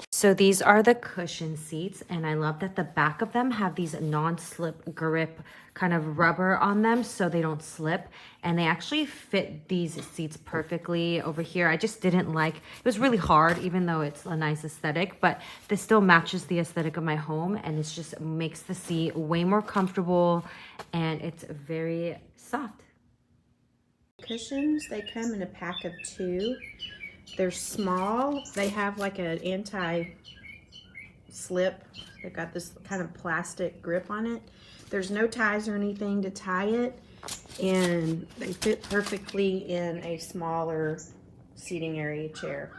So these are the cushion seats, and I love that the back of them have these non-slip grip kind of rubber on them so they don't slip, and they actually fit these seats perfectly over here. I just didn't like, it was really hard even though it's a nice aesthetic, but this still matches the aesthetic of my home, and it just makes the seat way more comfortable, and it's very soft. Cushions, they come in a pack of 2. They're small. They have like an anti-slip. They've got this kind of plastic grip on it. There's no ties or anything to tie it, and they fit perfectly in a smaller seating area chair.